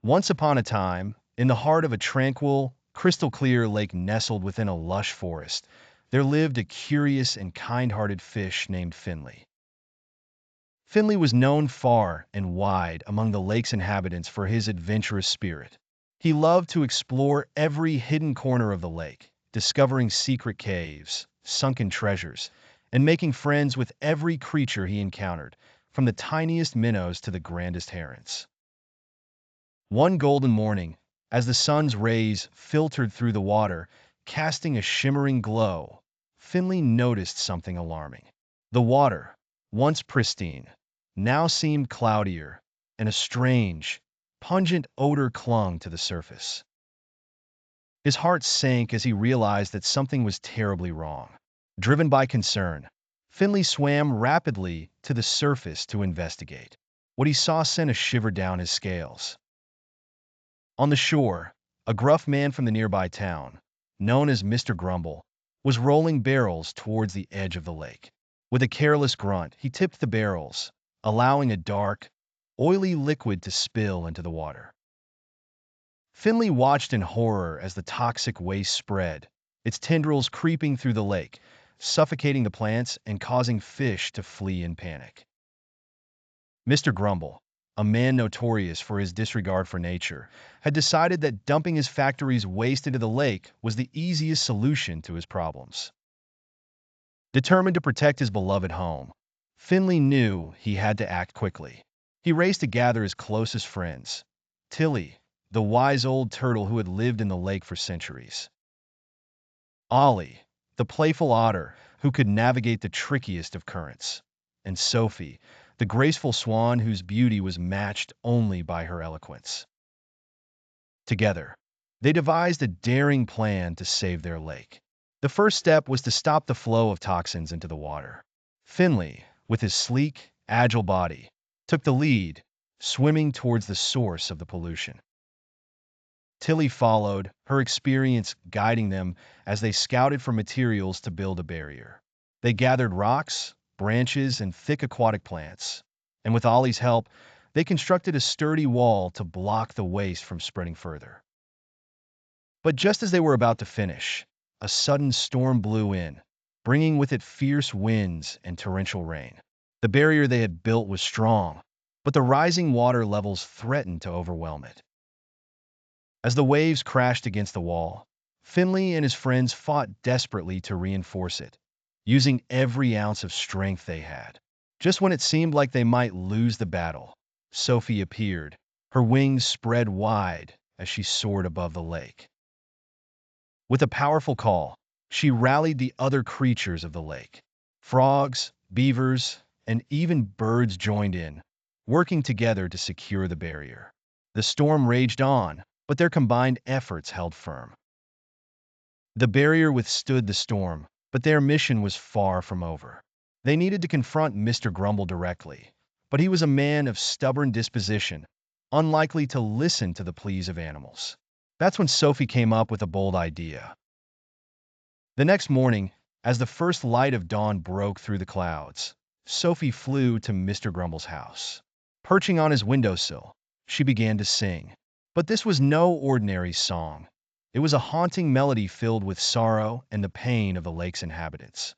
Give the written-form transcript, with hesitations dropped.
Once upon a time, in the heart of a tranquil, crystal-clear lake nestled within a lush forest, there lived a curious and kind-hearted fish named Finley. Finley was known far and wide among the lake's inhabitants for his adventurous spirit. He loved to explore every hidden corner of the lake, discovering secret caves, sunken treasures, and making friends with every creature he encountered, from the tiniest minnows to the grandest herons. One golden morning, as the sun's rays filtered through the water, casting a shimmering glow, Finley noticed something alarming. The water, once pristine, now seemed cloudier, and a strange, pungent odor clung to the surface. His heart sank as he realized that something was terribly wrong. Driven by concern, Finley swam rapidly to the surface to investigate. What he saw sent a shiver down his scales. On the shore, a gruff man from the nearby town, known as Mr. Grumble, was rolling barrels towards the edge of the lake. With a careless grunt, he tipped the barrels, allowing a dark, oily liquid to spill into the water. Finley watched in horror as the toxic waste spread, its tendrils creeping through the lake, suffocating the plants and causing fish to flee in panic. Mr. Grumble, a man notorious for his disregard for nature, had decided that dumping his factory's waste into the lake was the easiest solution to his problems. Determined to protect his beloved home, Finley knew he had to act quickly. He raced to gather his closest friends, Tilly, the wise old turtle who had lived in the lake for centuries; Ollie, the playful otter who could navigate the trickiest of currents; and Sophie, the graceful swan whose beauty was matched only by her eloquence. Together, they devised a daring plan to save their lake. The first step was to stop the flow of toxins into the water. Finley, with his sleek, agile body, took the lead, swimming towards the source of the pollution. Tilly followed, her experience guiding them as they scouted for materials to build a barrier. They gathered rocks, branches, and thick aquatic plants, and with Ollie's help, they constructed a sturdy wall to block the waste from spreading further. But just as they were about to finish, a sudden storm blew in, bringing with it fierce winds and torrential rain. The barrier they had built was strong, but the rising water levels threatened to overwhelm it. As the waves crashed against the wall, Finley and his friends fought desperately to reinforce it, using every ounce of strength they had. Just when it seemed like they might lose the battle, Sophie appeared, her wings spread wide as she soared above the lake. With a powerful call, she rallied the other creatures of the lake. Frogs, beavers, and even birds joined in, working together to secure the barrier. The storm raged on, but their combined efforts held firm. The barrier withstood the storm, but their mission was far from over. They needed to confront Mr. Grumble directly, but he was a man of stubborn disposition, unlikely to listen to the pleas of animals. That's when Sophie came up with a bold idea. The next morning, as the first light of dawn broke through the clouds, Sophie flew to Mr. Grumble's house. Perching on his windowsill, she began to sing. But this was no ordinary song. It was a haunting melody filled with sorrow and the pain of the lake's inhabitants.